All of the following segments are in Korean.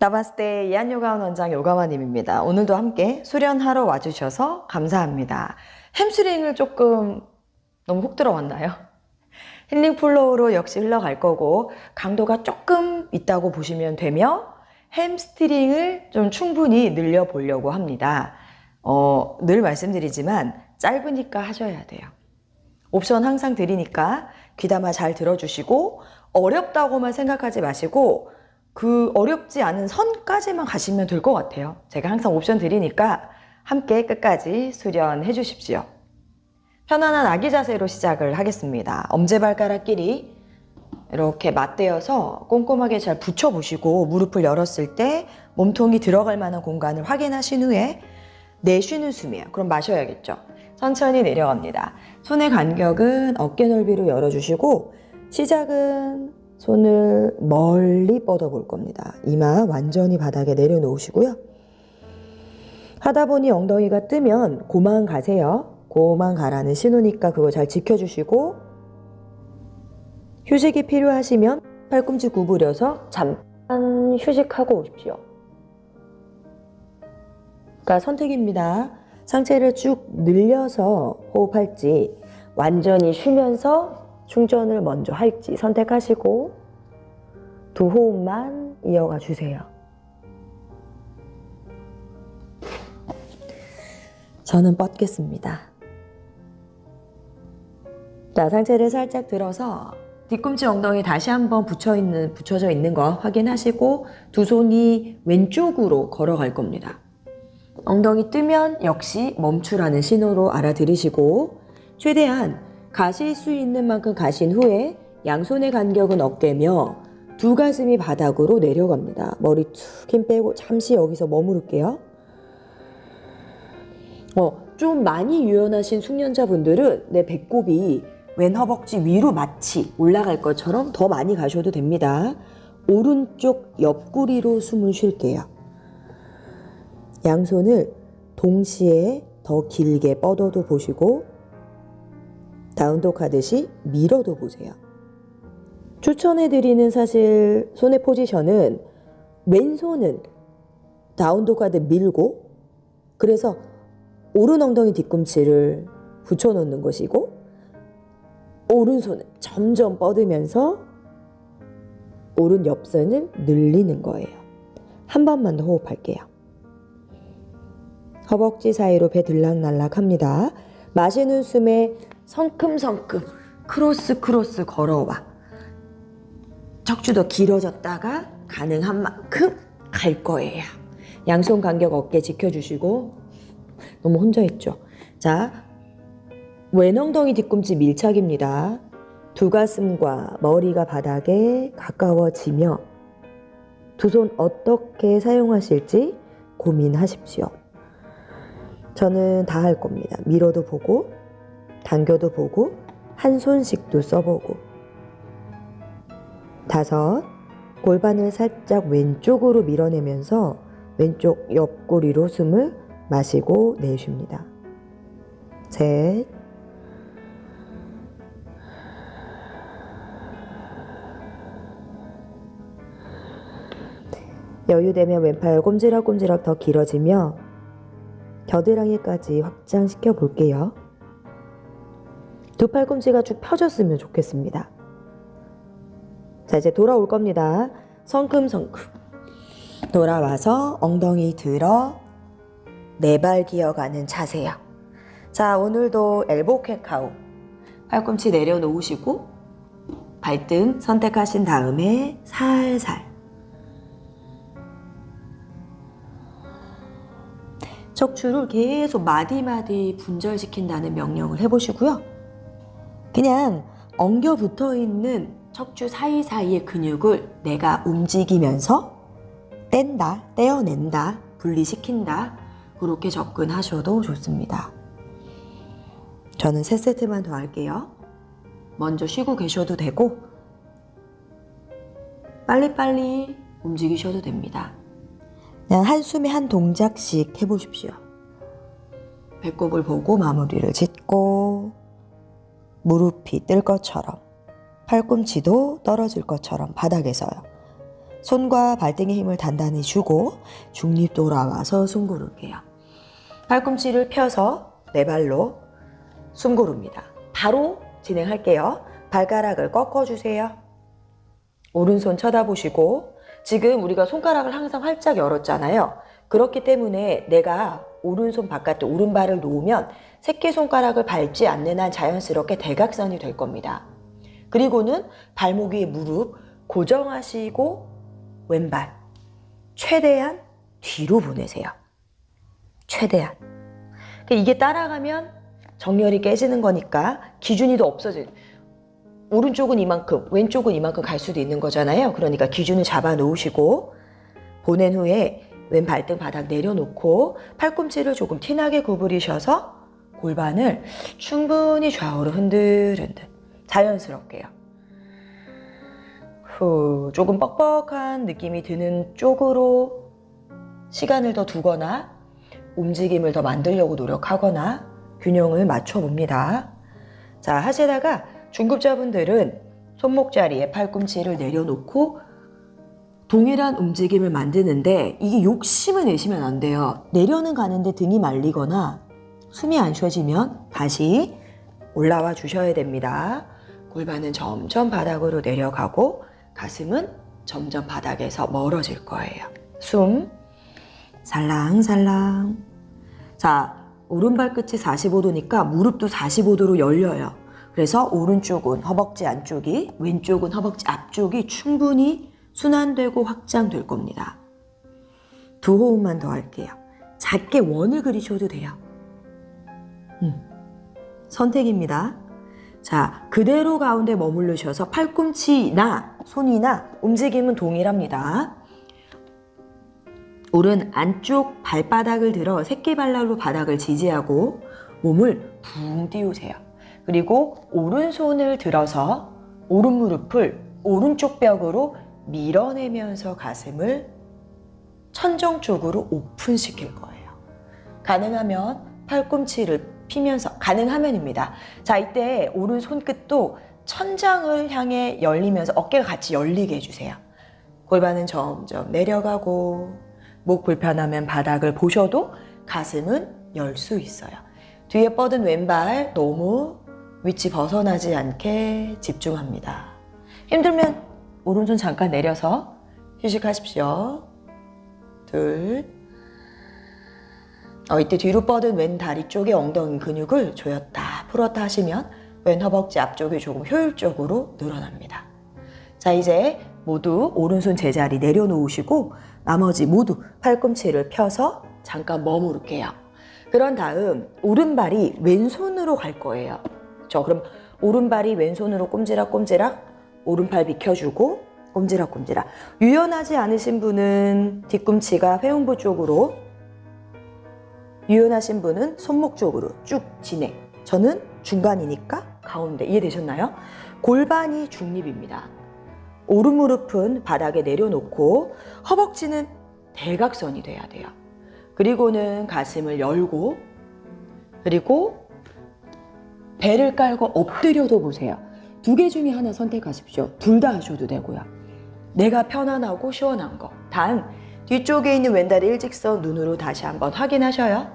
나마스테 이한요가원 원장 요가와님입니다. 오늘도 함께 수련하러 와주셔서 감사합니다. 햄스트링을 조금 너무 훅 들어왔나요? 힐링 플로우로 역시 흘러갈 거고 강도가 조금 있다고 보시면 되며 햄스트링을 좀 충분히 늘려보려고 합니다. 늘 말씀드리지만 짧으니까 하셔야 돼요. 옵션 항상 드리니까 귀담아 잘 들어주시고 어렵다고만 생각하지 마시고 그 어렵지 않은 선까지만 가시면 될 것 같아요. 제가 항상 옵션 드리니까 함께 끝까지 수련해 주십시오. 편안한 아기 자세로 시작을 하겠습니다. 엄지발가락끼리 이렇게 맞대어서 꼼꼼하게 잘 붙여보시고 무릎을 열었을 때 몸통이 들어갈 만한 공간을 확인하신 후에 내쉬는 숨이에요. 그럼 마셔야겠죠. 천천히 내려갑니다. 손의 간격은 어깨 넓이로 열어주시고 시작은 손을 멀리 뻗어 볼 겁니다. 이마 완전히 바닥에 내려놓으시고요. 하다 보니 엉덩이가 뜨면 고만 가세요. 고만 가라는 신호니까 그거 잘 지켜주시고 휴식이 필요하시면 팔꿈치 구부려서 잠깐 휴식하고 오십시오. 그러니까 선택입니다. 상체를 쭉 늘려서 호흡할지 완전히 쉬면서 충전을 먼저 할지 선택하시고 두 호흡만 이어가 주세요. 저는 뻗겠습니다. 자, 상체를 살짝 들어서 뒤꿈치 엉덩이 다시 한번 붙여져 있는 거 확인하시고 두 손이 왼쪽으로 걸어갈 겁니다. 엉덩이 뜨면 역시 멈추라는 신호로 알아들으시고 최대한 가실 수 있는 만큼 가신 후에 양손의 간격은 어깨며 두 가슴이 바닥으로 내려갑니다. 머리 툭 힘 빼고 잠시 여기서 머무를게요. 좀 많이 유연하신 숙련자분들은 내 배꼽이 왼 허벅지 위로 마치 올라갈 것처럼 더 많이 가셔도 됩니다. 오른쪽 옆구리로 숨을 쉴게요. 양손을 동시에 더 길게 뻗어도 보시고 다운독 하듯이 밀어도 보세요. 추천해드리는 사실 손의 포지션은 왼손은 다운독 하듯 밀고 그래서 오른 엉덩이 뒤꿈치를 붙여놓는 것이고 오른손은 점점 뻗으면서 오른 옆선을 늘리는 거예요. 한 번만 더 호흡할게요. 허벅지 사이로 배 들락날락 합니다. 마시는 숨에 성큼성큼 크로스 걸어와. 척추 더 길어졌다가 가능한 만큼 갈 거예요. 양손 간격 어깨 지켜주시고 너무 혼자 있죠. 자, 왼 엉덩이 뒤꿈치 밀착입니다. 두 가슴과 머리가 바닥에 가까워지며 두 손 어떻게 사용하실지 고민하십시오. 저는 다 할 겁니다. 밀어도 보고 당겨도 보고 한 손씩도 써보고 5 골반을 살짝 왼쪽으로 밀어내면서 왼쪽 옆구리로 숨을 마시고 내쉽니다. 3 여유되면 왼팔 꼼지락꼼지락 더 길어지며 겨드랑이까지 확장시켜 볼게요. 두 팔꿈치가 쭉 펴졌으면 좋겠습니다. 자, 이제 돌아올 겁니다. 성큼성큼 돌아와서 엉덩이 들어 네 발 기어가는 자세요. 자, 오늘도 엘보 캣카우 팔꿈치 내려놓으시고 발등 선택하신 다음에 살살 척추를 계속 마디마디 분절시킨다는 명령을 해보시고요. 그냥 엉겨 붙어있는 척추 사이사이의 근육을 내가 움직이면서 뗀다, 떼어낸다, 분리시킨다 그렇게 접근하셔도 좋습니다. 저는 3세트만 더 할게요. 먼저 쉬고 계셔도 되고 빨리빨리 움직이셔도 됩니다. 그냥 한숨에 한 동작씩 해보십시오. 배꼽을 보고 마무리를 짓고 무릎이 뜰 것처럼 팔꿈치도 떨어질 것처럼 바닥에서요. 손과 발등에 힘을 단단히 주고 중립 돌아와서 숨 고를게요. 팔꿈치를 펴서 네 발로 숨 고릅니다. 바로 진행할게요. 발가락을 꺾어주세요. 오른손 쳐다보시고 지금 우리가 손가락을 항상 활짝 열었잖아요. 그렇기 때문에 내가 오른손 바깥에 오른발을 놓으면 새끼손가락을 밟지 않는 한 자연스럽게 대각선이 될 겁니다. 그리고는 발목 위에 무릎 고정하시고 왼발 최대한 뒤로 보내세요. 최대한. 이게 따라가면 정렬이 깨지는 거니까 기준이 더 없어져요. 오른쪽은 이만큼, 왼쪽은 이만큼 갈 수도 있는 거잖아요. 그러니까 기준을 잡아 놓으시고 보낸 후에 왼 발등 바닥 내려놓고 팔꿈치를 조금 티나게 구부리셔서 골반을 충분히 좌우로 흔들흔들 자연스럽게요. 후, 조금 뻑뻑한 느낌이 드는 쪽으로 시간을 더 두거나 움직임을 더 만들려고 노력하거나 균형을 맞춰봅니다. 자, 하시다가 중급자분들은 손목 자리에 팔꿈치를 내려놓고 동일한 움직임을 만드는데 이게 욕심을 내시면 안 돼요. 내려는 가는데 등이 말리거나 숨이 안 쉬어지면 다시 올라와 주셔야 됩니다. 골반은 점점 바닥으로 내려가고 가슴은 점점 바닥에서 멀어질 거예요. 숨 살랑살랑. 자, 오른발 끝이 45도니까 무릎도 45도로 열려요. 그래서 오른쪽은 허벅지 안쪽이, 왼쪽은 허벅지 앞쪽이 충분히 순환되고 확장될 겁니다. 두 호흡만 더 할게요. 작게 원을 그리셔도 돼요. 선택입니다. 자, 그대로 가운데 머무르셔서 팔꿈치나 손이나 움직임은 동일합니다. 오른 안쪽 발바닥을 들어 새끼발날로 바닥을 지지하고 몸을 붕 띄우세요. 그리고 오른손을 들어서 오른 무릎을 오른쪽 벽으로 밀어내면서 가슴을 천정 쪽으로 오픈시킬 거예요. 가능하면 팔꿈치를 피면서, 가능하면입니다. 자, 이때 오른 손끝도 천장을 향해 열리면서 어깨가 같이 열리게 해주세요. 골반은 점점 내려가고 목 불편하면 바닥을 보셔도 가슴은 열 수 있어요. 뒤에 뻗은 왼발 너무 위치 벗어나지 않게 집중합니다. 힘들면 오른손 잠깐 내려서 휴식하십시오. 둘. 이때 뒤로 뻗은 왼 다리 쪽에 엉덩이 근육을 조였다 풀었다 하시면 왼 허벅지 앞쪽이 조금 효율적으로 늘어납니다. 자, 이제 모두 오른손 제자리 내려놓으시고 나머지 모두 팔꿈치를 펴서 잠깐 머무를게요. 그런 다음 오른발이 왼손으로 갈 거예요. 그럼 오른발이 왼손으로 꼼지락꼼지락 오른팔 비켜주고 꼼지락꼼지락. 유연하지 않으신 분은 뒤꿈치가 회음부 쪽으로, 유연하신 분은 손목 쪽으로 쭉 진행. 저는 중간이니까 가운데. 이해되셨나요? 골반이 중립입니다. 오른 무릎은 바닥에 내려놓고 허벅지는 대각선이 돼야 돼요. 그리고는 가슴을 열고 그리고 배를 깔고 엎드려도 보세요. 두 개 중에 하나 선택하십시오. 둘 다 하셔도 되고요. 내가 편안하고 시원한 거. 단 뒤쪽에 있는 왼다리 일직선 눈으로 다시 한번 확인하셔요.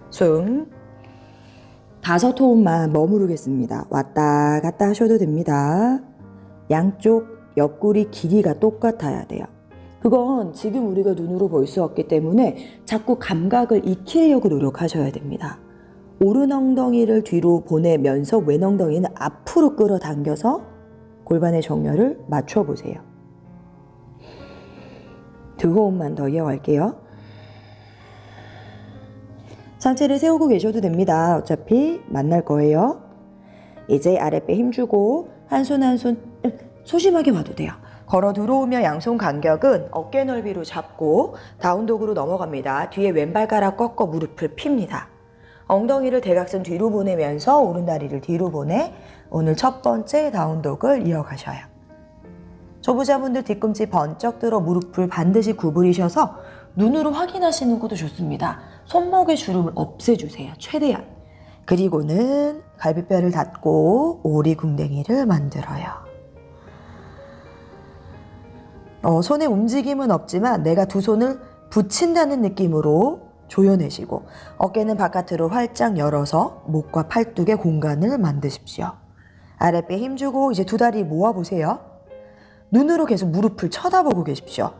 숨 5호흡만 머무르겠습니다. 왔다 갔다 하셔도 됩니다. 양쪽 옆구리 길이가 똑같아야 돼요. 그건 지금 우리가 눈으로 볼 수 없기 때문에 자꾸 감각을 익히려고 노력하셔야 됩니다. 오른 엉덩이를 뒤로 보내면서 왼 엉덩이는 앞으로 끌어당겨서 골반의 정렬을 맞춰보세요. 2호흡만 더 이어갈게요. 상체를 세우고 계셔도 됩니다. 어차피 만날 거예요. 이제 아랫배 힘주고 한 손 한 손 소심하게 와도 돼요. 걸어 들어오며 양손 간격은 어깨 넓이로 잡고 다운독으로 넘어갑니다. 뒤에 왼발가락 꺾어 무릎을 핍니다. 엉덩이를 대각선 뒤로 보내면서 오른다리를 뒤로 보내 오늘 첫 번째 다운독을 이어가셔요. 초보자분들 뒤꿈치 번쩍 들어 무릎을 반드시 구부리셔서 눈으로 확인하시는 것도 좋습니다. 손목의 주름을 없애주세요. 최대한. 그리고는 갈비뼈를 닫고 오리궁뎅이를 만들어요. 손의 움직임은 없지만 내가 두 손을 붙인다는 느낌으로 조여내시고 어깨는 바깥으로 활짝 열어서 목과 팔뚝의 공간을 만드십시오. 아랫배 힘주고 이제 두 다리 모아보세요. 눈으로 계속 무릎을 쳐다보고 계십시오.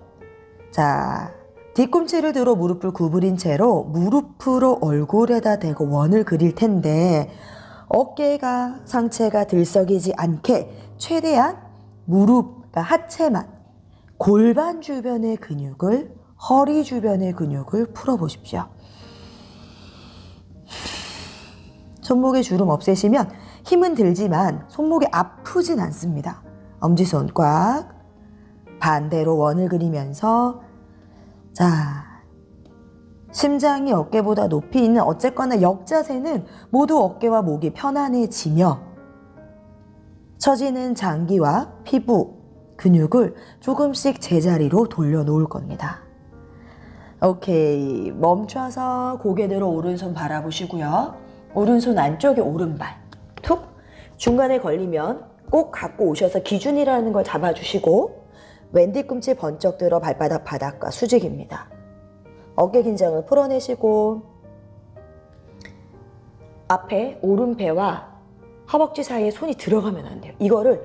자, 뒤꿈치를 들어 무릎을 구부린 채로 무릎으로 얼굴에다 대고 원을 그릴 텐데 어깨가 상체가 들썩이지 않게 최대한 무릎, 그러니까 하체만 골반 주변의 근육을 허리 주변의 근육을 풀어보십시오. 손목에 주름 없애시면 힘은 들지만 손목이 아프진 않습니다. 엄지손 꽉 반대로 원을 그리면서 자, 심장이 어깨보다 높이 있는 어쨌거나 역자세는 모두 어깨와 목이 편안해지며 처지는 장기와 피부, 근육을 조금씩 제자리로 돌려놓을 겁니다. 오케이, 멈춰서 고개 들어 오른손 바라보시고요. 오른손 안쪽에 오른발 툭 중간에 걸리면 꼭 갖고 오셔서 기준이라는 걸 잡아주시고 왼 뒤꿈치 번쩍 들어 발바닥 바닥과 수직입니다. 어깨 긴장을 풀어내시고 앞에 오른배와 허벅지 사이에 손이 들어가면 안 돼요. 이거를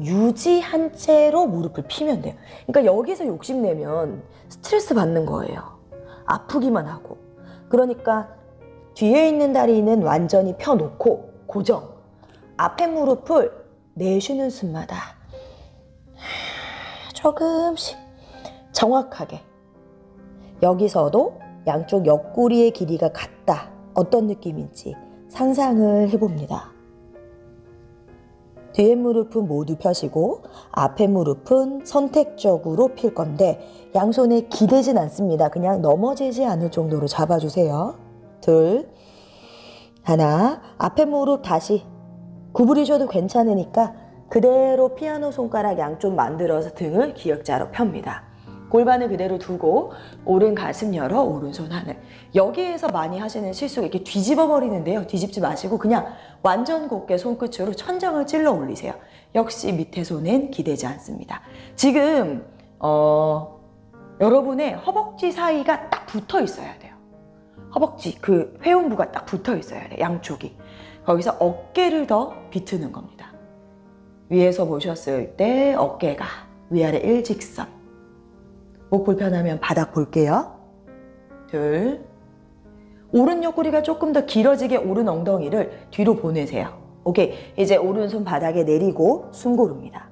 유지한 채로 무릎을 피면 돼요. 그러니까 여기서 욕심내면 스트레스 받는 거예요. 아프기만 하고. 그러니까 뒤에 있는 다리는 완전히 펴놓고 고정. 앞에 무릎을 내쉬는 숨마다 조금씩 정확하게. 여기서도 양쪽 옆구리의 길이가 같다. 어떤 느낌인지 상상을 해봅니다. 뒤에 무릎은 모두 펴시고 앞에 무릎은 선택적으로 필 건데 양손에 기대진 않습니다. 그냥 넘어지지 않을 정도로 잡아주세요. 둘, 하나, 앞에 무릎 다시 구부리셔도 괜찮으니까 그대로 피아노 손가락 양쪽 만들어서 등을 기역자로 펴니다. 골반을 그대로 두고 오른 가슴 열어 오른손 하늘. 여기에서 많이 하시는 실수가 이렇게 뒤집어 버리는데요. 뒤집지 마시고 그냥 완전 곧게 손끝으로 천장을 찔러 올리세요. 역시 밑에 손은 기대지 않습니다. 지금 여러분의 허벅지 사이가 딱 붙어 있어야 돼요. 허벅지 그 회음부가 딱 붙어 있어야 돼요. 양쪽이. 거기서 어깨를 더 비트는 겁니다. 위에서 보셨을 때 어깨가 위아래 일직선. 목 불편하면 바닥 볼게요. 둘. 오른 옆구리가 조금 더 길어지게 오른 엉덩이를 뒤로 보내세요. 오케이. 이제 오른손 바닥에 내리고 숨 고릅니다.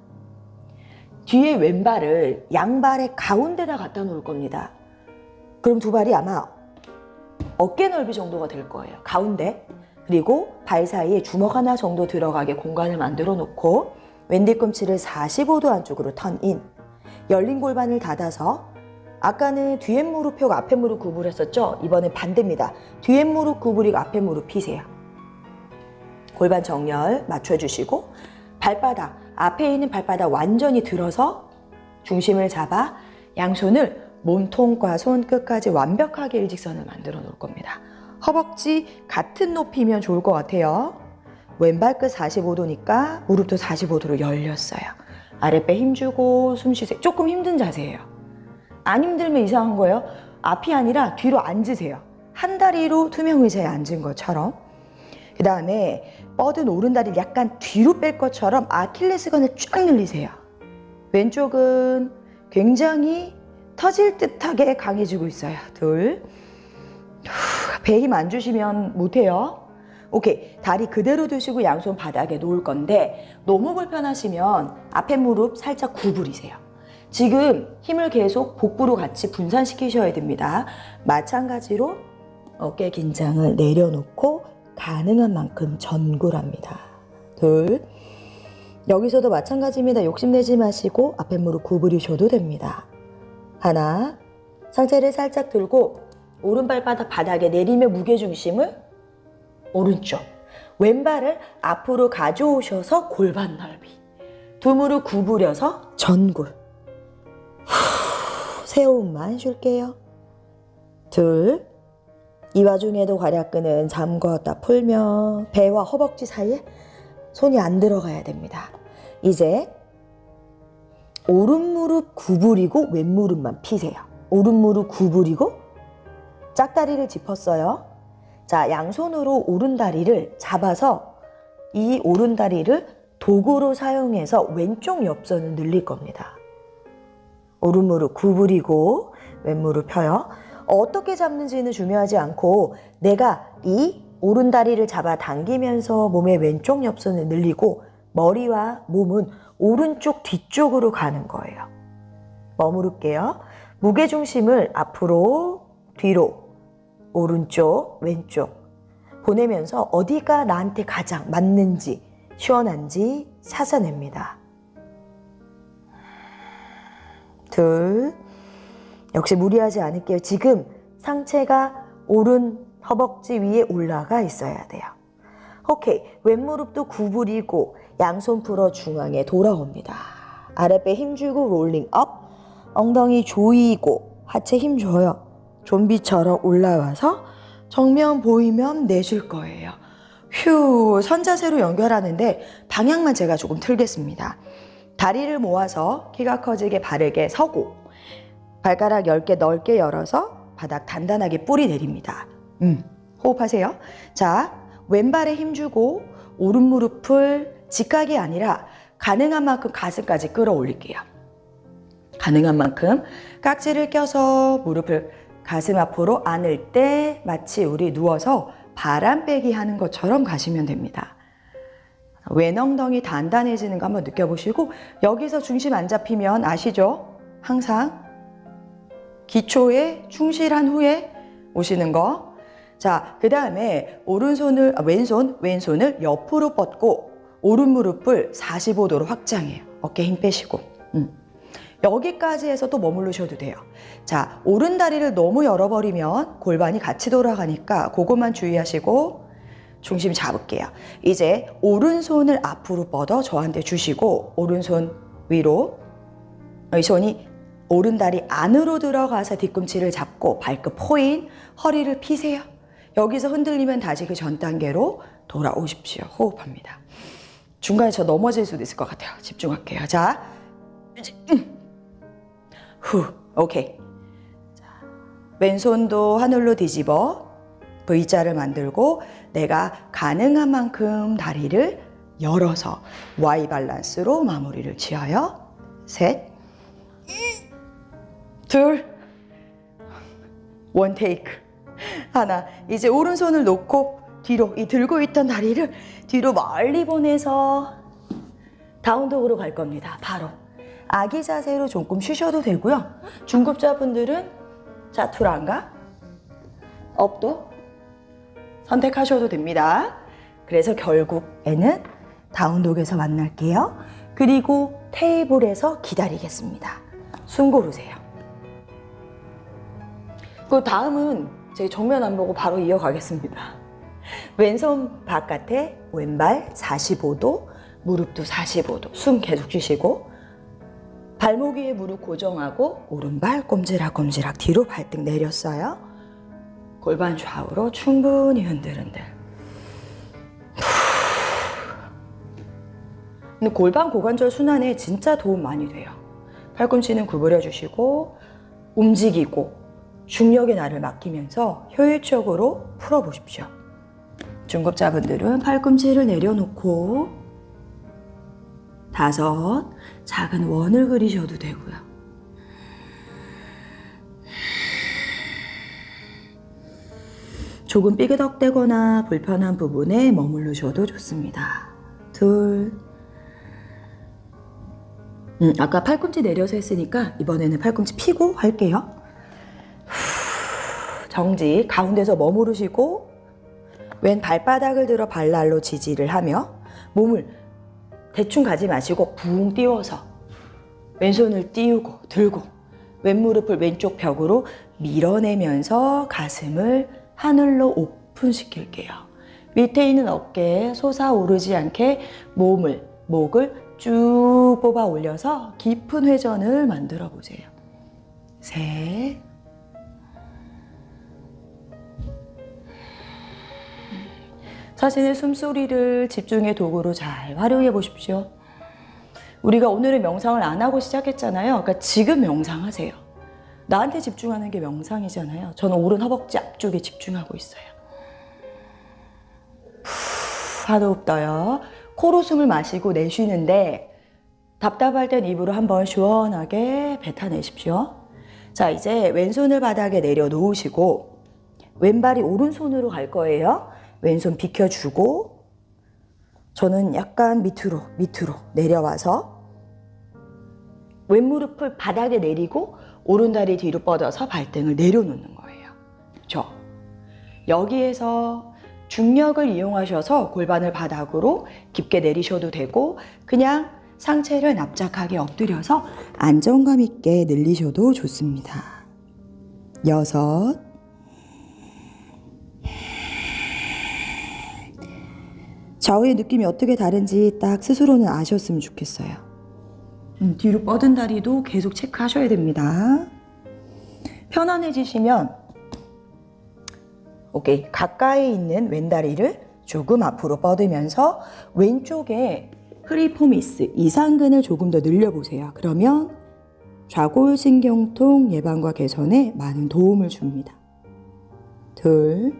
뒤에 왼발을 양발의 가운데다 갖다 놓을 겁니다. 그럼 두 발이 아마 어깨 넓이 정도가 될 거예요. 가운데. 그리고 발 사이에 주먹 하나 정도 들어가게 공간을 만들어 놓고 왼 뒤꿈치를 45도 안쪽으로 턴인. 열린 골반을 닫아서 아까는 뒤에 무릎 펴고 앞에 무릎 구부렸었죠? 이번엔 반대입니다. 뒤에 무릎 구부리고 앞에 무릎 피세요. 골반 정렬 맞춰주시고 발바닥, 앞에 있는 발바닥 완전히 들어서 중심을 잡아 양손을 몸통과 손끝까지 완벽하게 일직선을 만들어 놓을 겁니다. 허벅지 같은 높이면 좋을 것 같아요. 왼발끝 45도니까 무릎도 45도로 열렸어요. 아랫배 힘주고 숨 쉬세요. 조금 힘든 자세예요. 안 힘들면 이상한 거예요. 앞이 아니라 뒤로 앉으세요. 한 다리로 투명 의자에 앉은 것처럼. 그 다음에 뻗은 오른다리를 약간 뒤로 뺄 것처럼 아킬레스건을 쫙 늘리세요. 왼쪽은 굉장히 터질 듯하게 강해지고 있어요. 둘. 배 힘 안 주시면 못해요. 오케이. 다리 그대로 두시고 양손 바닥에 놓을 건데 너무 불편하시면 앞에 무릎 살짝 구부리세요. 지금 힘을 계속 복부로 같이 분산시키셔야 됩니다. 마찬가지로 어깨 긴장을 내려놓고 가능한 만큼 전굴합니다. 둘. 여기서도 마찬가지입니다. 욕심내지 마시고 앞에 무릎 구부리셔도 됩니다. 하나. 상체를 살짝 들고 오른발바닥 바닥에 내리며 무게중심을 오른쪽. 왼발을 앞으로 가져오셔서 골반 넓이. 두 무릎 구부려서 전굴. 세 호흡만 쉴게요. 둘. 이 와중에도 괄약근은 잠궜다 풀며 배와 허벅지 사이에 손이 안 들어가야 됩니다. 이제 오른 무릎 구부리고 왼 무릎만 피세요. 오른 무릎 구부리고 짝다리를 짚었어요. 자, 양손으로 오른 다리를 잡아서 이 오른 다리를 도구로 사용해서 왼쪽 옆선을 늘릴 겁니다. 오른 무릎 구부리고 왼 무릎 펴요. 어떻게 잡는지는 중요하지 않고 내가 이 오른 다리를 잡아 당기면서 몸의 왼쪽 옆선을 늘리고 머리와 몸은 오른쪽 뒤쪽으로 가는 거예요. 머무를게요. 무게중심을 앞으로, 뒤로, 오른쪽, 왼쪽 보내면서 어디가 나한테 가장 맞는지, 시원한지 찾아냅니다. 둘, 역시 무리하지 않을게요. 지금 상체가 오른 허벅지 위에 올라가 있어야 돼요. 오케이, 왼무릎도 구부리고 양손 풀어 중앙에 돌아옵니다. 아랫배 힘주고 롤링 업, 엉덩이 조이고 하체 힘줘요. 좀비처럼 올라와서 정면 보이면 내쉴 거예요. 휴, 선자세로 연결하는데 방향만 제가 조금 틀겠습니다. 다리를 모아서 키가 커지게 바르게 서고 발가락 10개 넓게 열어서 바닥 단단하게 뿌리 내립니다. 호흡하세요. 자, 왼발에 힘주고 오른 무릎을 직각이 아니라 가능한 만큼 가슴까지 끌어올릴게요. 가능한 만큼 깍지를 껴서 무릎을 가슴 앞으로 안을 때 마치 우리 누워서 바람 빼기 하는 것처럼 가시면 됩니다. 왼 엉덩이 단단해지는 거 한번 느껴보시고 여기서 중심 안 잡히면 아시죠? 항상 기초에 충실한 후에 오시는 거. 자, 그 다음에 왼손을 옆으로 뻗고 오른 무릎을 45도로 확장해요. 어깨 힘 빼시고. 여기까지 해서 또 머무르셔도 돼요. 자, 오른 다리를 너무 열어버리면 골반이 같이 돌아가니까 그것만 주의하시고 중심 잡을게요. 이제 오른손을 앞으로 뻗어 저한테 주시고 오른손 위로, 이 손이 오른 다리 안으로 들어가서 뒤꿈치를 잡고 발끝 포인, 허리를 피세요. 여기서 흔들리면 다시 그 전 단계로 돌아오십시오. 호흡합니다. 중간에 저 넘어질 수도 있을 것 같아요. 집중할게요. 자, 후, 오케이. 자, 왼손도 하늘로 뒤집어 V자를 만들고 내가 가능한 만큼 다리를 열어서 Y 밸런스로 마무리를 지어요. 셋, 둘, 원 테이크. 하나. 이제 오른손을 놓고 뒤로 이 들고 있던 다리를 뒤로 멀리 보내서 다운독으로 갈 겁니다. 바로 아기 자세로 조금 쉬셔도 되고요. 중급자분들은 자투란가 업도 선택하셔도 됩니다. 그래서 결국에는 다운독에서 만날게요. 그리고 테이블에서 기다리겠습니다. 숨 고르세요. 그 다음은 제 정면 안 보고 바로 이어가겠습니다. 왼손 바깥에 왼발 45도, 무릎도 45도. 숨 계속 쉬시고 발목 위에 무릎 고정하고 오른발 꼼지락꼼지락 뒤로 발등 내렸어요. 골반 좌우로 충분히 흔들흔들. 근데 골반 고관절 순환에 진짜 도움 많이 돼요. 팔꿈치는 구부려 주시고 움직이고 중력의 날을 맡기면서 효율적으로 풀어보십시오. 중급자분들은 팔꿈치를 내려놓고 5 작은 원을 그리셔도 되고요. 조금 삐그덕대거나 불편한 부분에 머무르셔도 좋습니다. 2. 아까 팔꿈치 내려서 했으니까 이번에는 팔꿈치 펴고 할게요. 정지. 가운데서 머무르시고 왼 발바닥을 들어 발날로 지지를 하며 몸을 대충 가지 마시고 붕 띄워서 왼손을 띄우고 들고 왼무릎을 왼쪽 벽으로 밀어내면서 가슴을 하늘로 오픈시킬게요. 밑에 있는 어깨에 솟아오르지 않게 목을 쭉 뽑아 올려서 깊은 회전을 만들어 보세요. 3. 자신의 숨소리를 집중의 도구로 잘 활용해 보십시오. 우리가 오늘은 명상을 안 하고 시작했잖아요. 그러니까 지금 명상하세요. 나한테 집중하는 게 명상이잖아요. 저는 오른 허벅지 앞쪽에 집중하고 있어요. 한 호흡 떠요. 코로 숨을 마시고 내쉬는데 답답할 땐 입으로 한번 시원하게 뱉어내십시오. 자, 이제 왼손을 바닥에 내려놓으시고 왼발이 오른손으로 갈 거예요. 왼손 비켜주고 저는 약간 밑으로 내려와서 왼무릎을 바닥에 내리고 오른다리 뒤로 뻗어서 발등을 내려놓는 거예요. 그렇죠? 여기에서 중력을 이용하셔서 골반을 바닥으로 깊게 내리셔도 되고 그냥 상체를 납작하게 엎드려서 안정감 있게 늘리셔도 좋습니다. 6. 좌우의 느낌이 어떻게 다른지 딱 스스로는 아셨으면 좋겠어요. 뒤로 뻗은 다리도 계속 체크하셔야 됩니다. 편안해지시면 오케이, 가까이 있는 왼다리를 조금 앞으로 뻗으면서 왼쪽에 프리포미스 이상근을 조금 더 늘려보세요. 그러면 좌골신경통 예방과 개선에 많은 도움을 줍니다. 2.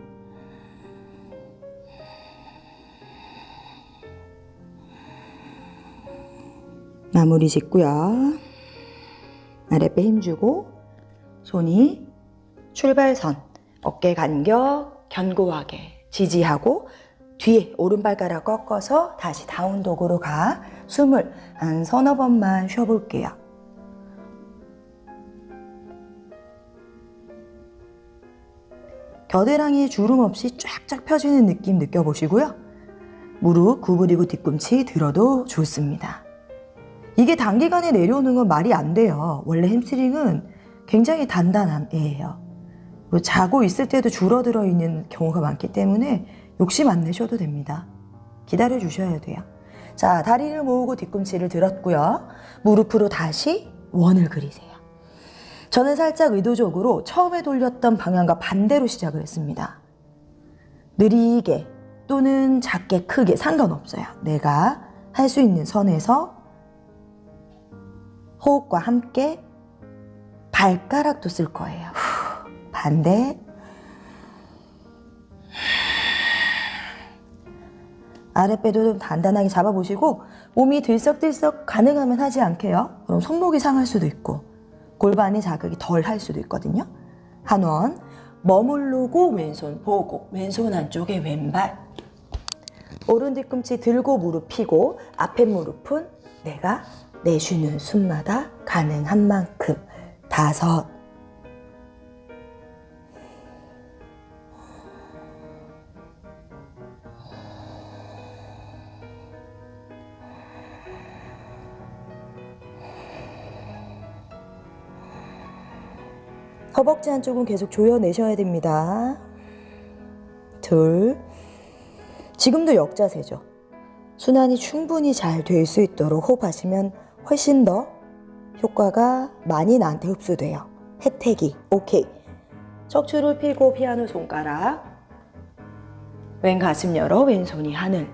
마무리 짓고요. 아랫배 힘주고 손이 출발선, 어깨 간격 견고하게 지지하고 뒤에 오른발가락 꺾어서 다시 다운독으로 가 숨을 한 서너 번만 쉬어볼게요. 겨드랑이 주름 없이 쫙쫙 펴지는 느낌 느껴보시고요. 무릎 구부리고 뒤꿈치 들어도 좋습니다. 이게 단기간에 내려오는 건 말이 안 돼요. 원래 햄스트링은 굉장히 단단한 애예요. 자고 있을 때도 줄어들어 있는 경우가 많기 때문에 욕심 안 내셔도 됩니다. 기다려 주셔야 돼요. 자, 다리를 모으고 뒤꿈치를 들었고요. 무릎으로 다시 원을 그리세요. 저는 살짝 의도적으로 처음에 돌렸던 방향과 반대로 시작을 했습니다. 느리게 또는 작게 크게 상관없어요. 내가 할 수 있는 선에서 호흡과 함께 발가락도 쓸 거예요. 반대. 아랫배도 좀 단단하게 잡아보시고 몸이 들썩들썩 가능하면 하지 않게요. 그럼 손목이 상할 수도 있고 골반이 자극이 덜 할 수도 있거든요. 한원 머무르고 왼손 보고 왼손 안쪽에 왼발 오른 뒤꿈치 들고 무릎 펴고 앞에 무릎은 내가 내쉬는 숨마다 가능한 만큼 5. 허벅지 한쪽은 계속 조여내셔야 됩니다. 2. 지금도 역자세죠. 순환이 충분히 잘 될 수 있도록 호흡하시면 훨씬 더 효과가 많이 나한테 흡수돼요. 혜택이 오케이. 척추를 펴고 피아노 손가락 왼 가슴 열어 왼손이 하늘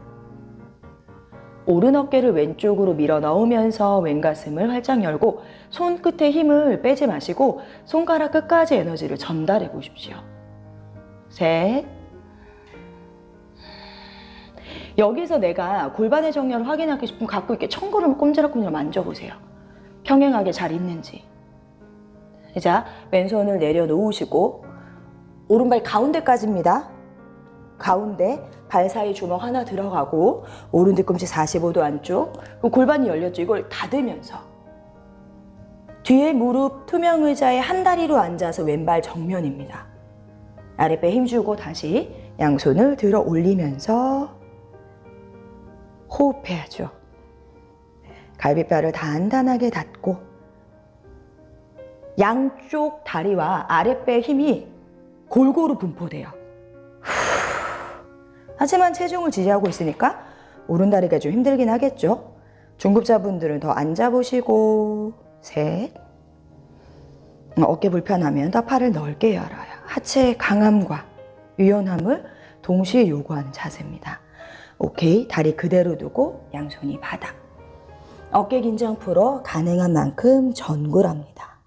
오른 어깨를 왼쪽으로 밀어 넣으면서 왼 가슴을 활짝 열고 손끝에 힘을 빼지 마시고 손가락 끝까지 에너지를 전달해 보십시오. 3. 여기서 내가 골반의 정렬을 확인하고 싶으면 갖고 있게 청골을 꼼지락꼼지락 만져보세요. 평행하게 잘 있는지. 자, 왼손을 내려놓으시고 오른발 가운데까지입니다. 가운데 발 사이 주먹 하나 들어가고 오른 뒤꿈치 45도 안쪽 골반이 열렸죠. 이걸 닫으면서 뒤에 무릎 투명 의자에 한 다리로 앉아서 왼발 정면입니다. 아랫배 힘주고 다시 양손을 들어 올리면서 호흡해야죠. 갈비뼈를 단단하게 닫고 양쪽 다리와 아랫배의 힘이 골고루 분포돼요. 하지만 체중을 지지하고 있으니까 오른다리가 좀 힘들긴 하겠죠. 중급자분들은 더 앉아보시고 3. 어깨 불편하면 더 팔을 넓게 열어요. 하체의 강함과 유연함을 동시에 요구하는 자세입니다. 오케이, 다리 그대로 두고 양손이 바닥. 어깨 긴장 풀어 가능한 만큼 전굴합니다.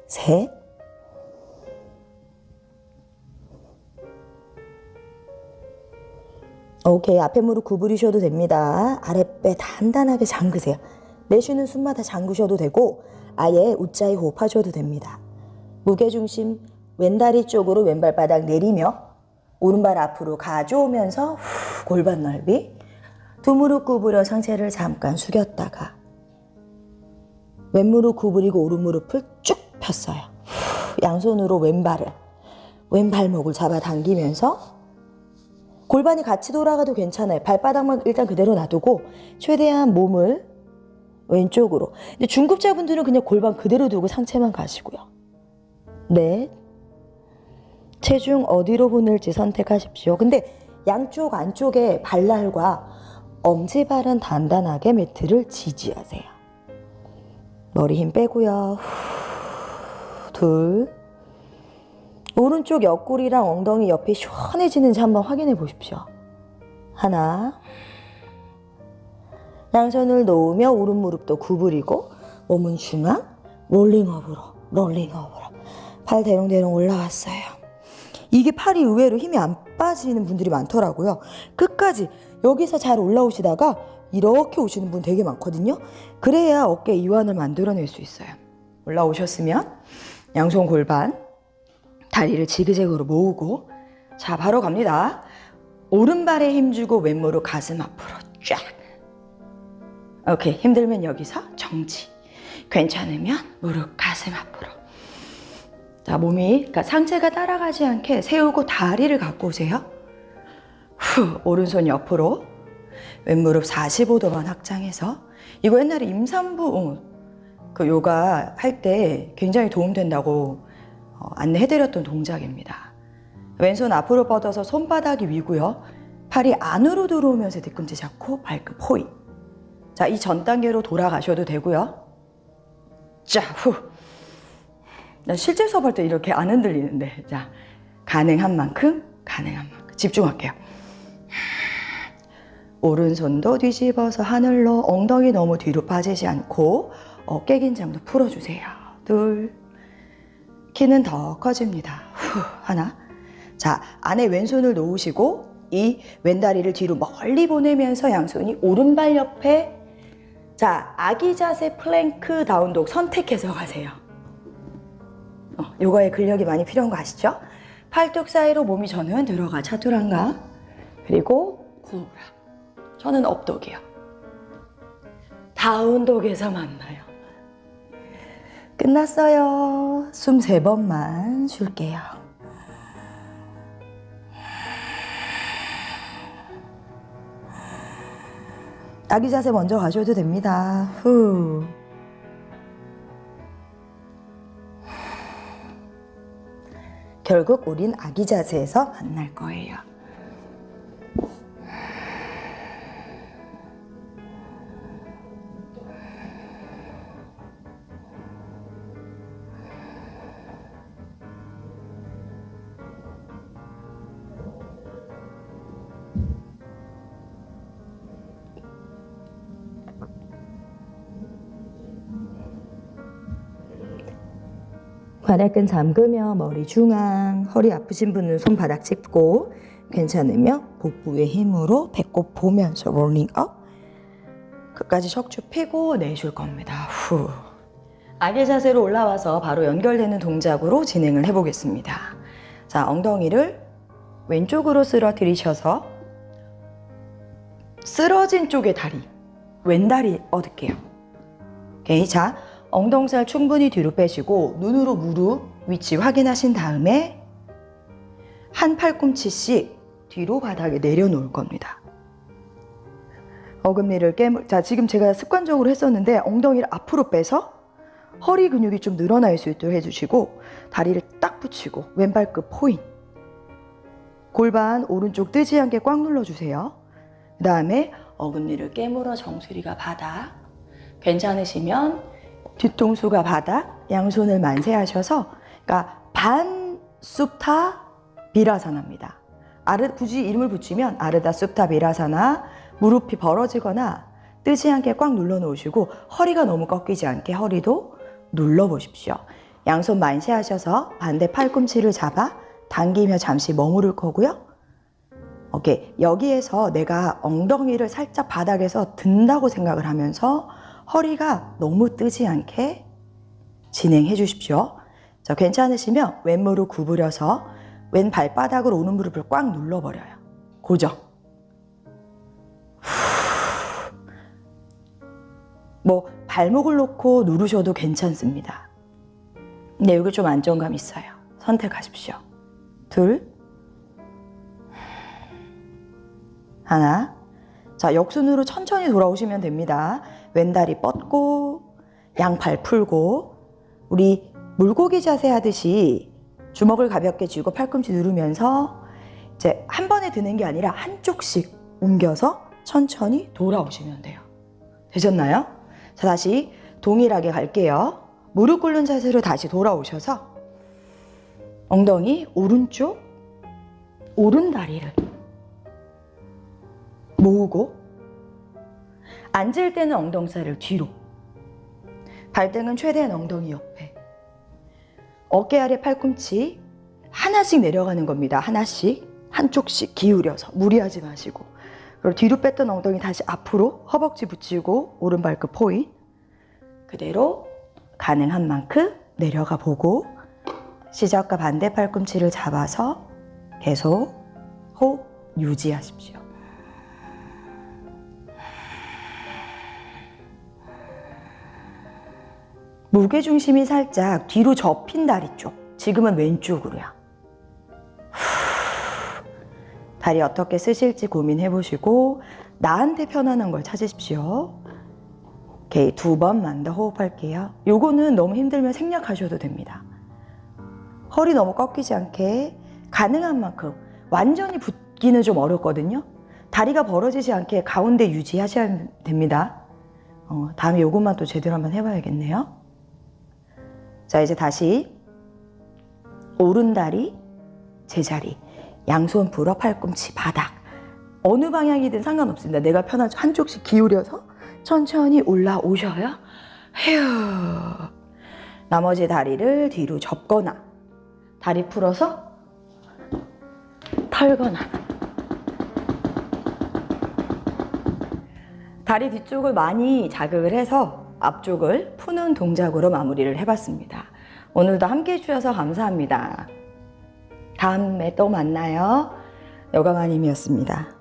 셋. 오케이. 앞에 무릎 구부리셔도 됩니다. 아랫배 단단하게 잠그세요. 내쉬는 숨마다 잠그셔도 되고 아예 웃자히 호흡하셔도 됩니다. 무게중심 왼다리 쪽으로 왼발바닥 내리며 오른발 앞으로 가져오면서 골반 넓이. 두 무릎 구부려 상체를 잠깐 숙였다가 왼무릎 구부리고 오른 무릎을 쭉 폈어요. 양손으로 왼발목을 잡아당기면서 골반이 같이 돌아가도 괜찮아요. 발바닥만 일단 그대로 놔두고 최대한 몸을 왼쪽으로. 근데 중급자분들은 그냥 골반 그대로 두고 상체만 가시고요. 넷. 체중 어디로 보낼지 선택하십시오. 근데 양쪽 안쪽에 발날과 엄지발은 단단하게 매트를 지지하세요. 머리 힘 빼고요. 둘. 오른쪽 옆구리랑 엉덩이 옆이 시원해지는지 한번 확인해 보십시오. 하나. 양손을 놓으며 오른 무릎도 구부리고 몸은 중앙. 롤링업으로. 팔 대롱대롱 올라왔어요. 이게 팔이 의외로 힘이 안 빠지는 분들이 많더라고요. 끝까지 여기서 잘 올라오시다가 이렇게 오시는 분 되게 많거든요. 그래야 어깨 이완을 만들어낼 수 있어요. 올라오셨으면 양손 골반, 다리를 지그재그로 모으고 자 바로 갑니다. 오른발에 힘주고 왼무릎 가슴 앞으로 쫙. 오케이. 힘들면 여기서 정지. 괜찮으면 무릎 가슴 앞으로. 자, 그러니까 상체가 따라가지 않게 세우고 다리를 갖고 오세요. 후, 오른손 옆으로 왼무릎 45도만 확장해서. 이거 옛날에 임산부 그 요가 할 때 굉장히 도움된다고 안내해드렸던 동작입니다. 왼손 앞으로 뻗어서 손바닥이 위고요. 팔이 안으로 들어오면서 뒤꿈치 잡고 발끝 포인. 자, 이 전 단계로 돌아가셔도 되고요. 자, 후. 실제 수업할 때 이렇게 안 흔들리는데. 자, 가능한 만큼 집중할게요. 오른손도 뒤집어서 하늘로. 엉덩이 너무 뒤로 빠지지 않고 어깨 긴장도 풀어주세요. 둘. 키는 더 커집니다. 후, 하나. 자, 안에 왼손을 놓으시고 이 왼다리를 뒤로 멀리 보내면서 양손이 오른발 옆에. 자, 아기 자세 플랭크 다운독 선택해서 가세요. 요거에 근력이 많이 필요한 거 아시죠? 팔뚝 사이로 몸이 저는 들어가 차투랑가. 그리고 코브라. 저는 업독이요. 다운독에서 만나요. 끝났어요. 숨 3번만 쉴게요. 아기 자세 먼저 가셔도 됩니다. 후. 결국 우린 아기 자세에서 만날 거예요. 관악근 잠그며 머리 중앙. 허리 아프신 분은 손바닥 짚고, 괜찮으면 복부의 힘으로 배꼽 보면서 롤링업. 끝까지 척추 펴고 내쉴 겁니다. 후. 아기 자세로 올라와서 바로 연결되는 동작으로 진행을 해보겠습니다. 자, 엉덩이를 왼쪽으로 쓰러뜨리셔서 쓰러진 쪽의 다리, 왼다리 얻을게요. 오케이. 자, 엉덩살 충분히 뒤로 빼시고 눈으로 무릎 위치 확인하신 다음에 한 팔꿈치씩 뒤로 바닥에 내려놓을 겁니다. 어금니를 자, 지금 제가 습관적으로 했었는데 엉덩이를 앞으로 빼서 허리 근육이 좀 늘어날 수 있도록 해주시고 다리를 딱 붙이고 왼발끝 포인. 골반 오른쪽 뜨지 않게 꽉 눌러주세요. 그 다음에 어금니를 깨물어 정수리가 바닥. 괜찮으시면 뒤통수가 바닥, 양손을 만세하셔서, 그러니까 반supta 비라사나입니다. 굳이 이름을 붙이면 아르다 supta 비라사나, 무릎이 벌어지거나 뜨지 않게 꽉 눌러 놓으시고 허리가 너무 꺾이지 않게 허리도 눌러 보십시오. 양손 만시하셔서 반대 팔꿈치를 잡아 당기며 잠시 머무를 거고요. 오케이. 여기에서 내가 엉덩이를 살짝 바닥에서 든다고 생각을 하면서 허리가 너무 뜨지 않게 진행해 주십시오. 자, 괜찮으시면 왼 무릎 구부려서 왼 발바닥으로 오른 무릎을 꽉 눌러버려요. 고정. 뭐 발목을 놓고 누르셔도 괜찮습니다. 근데 여기 좀 안정감 있어요. 선택하십시오. 둘, 하나. 자, 역순으로 천천히 돌아오시면 됩니다. 왼다리 뻗고 양팔 풀고 우리 물고기 자세 하듯이 주먹을 가볍게 쥐고 팔꿈치 누르면서 이제 한 번에 드는 게 아니라 한쪽씩 옮겨서 천천히 돌아오시면 돼요. 되셨나요? 자, 다시 동일하게 갈게요. 무릎 꿇는 자세로 다시 돌아오셔서 엉덩이 오른쪽 오른 다리를 모으고 앉을 때는 엉덩살을 뒤로, 발등은 최대한 엉덩이 옆에, 어깨 아래 팔꿈치 하나씩 내려가는 겁니다. 하나씩, 한쪽씩 기울여서 무리하지 마시고, 그리고 뒤로 뺐던 엉덩이 다시 앞으로 허벅지 붙이고 오른 발끝 포인, 그대로 가능한 만큼 내려가 보고 시작과 반대 팔꿈치를 잡아서 계속 호흡 유지하십시오. 무게중심이 살짝 뒤로 접힌 다리 쪽, 지금은 왼쪽으로요. 다리 어떻게 쓰실지 고민해 보시고 나한테 편안한 걸 찾으십시오. 오케이, 2번만 더 호흡할게요. 요거는 너무 힘들면 생략하셔도 됩니다. 허리 너무 꺾이지 않게 가능한 만큼, 완전히 붙기는 좀 어렵거든요. 다리가 벌어지지 않게 가운데 유지하셔야 됩니다. 다음에 요것만 또 제대로 한번 해봐야겠네요. 자, 이제 다시 오른 다리 제자리, 양손 풀어 팔꿈치 바닥, 어느 방향이든 상관없습니다. 내가 편하죠. 한쪽씩 기울여서 천천히 올라오셔요. 휴. 나머지 다리를 뒤로 접거나 다리 풀어서 털거나, 다리 뒤쪽을 많이 자극을 해서 앞쪽을 푸는 동작으로 마무리를 해봤습니다. 오늘도 함께 해주셔서 감사합니다. 다음에 또 만나요. 요가마님이었습니다.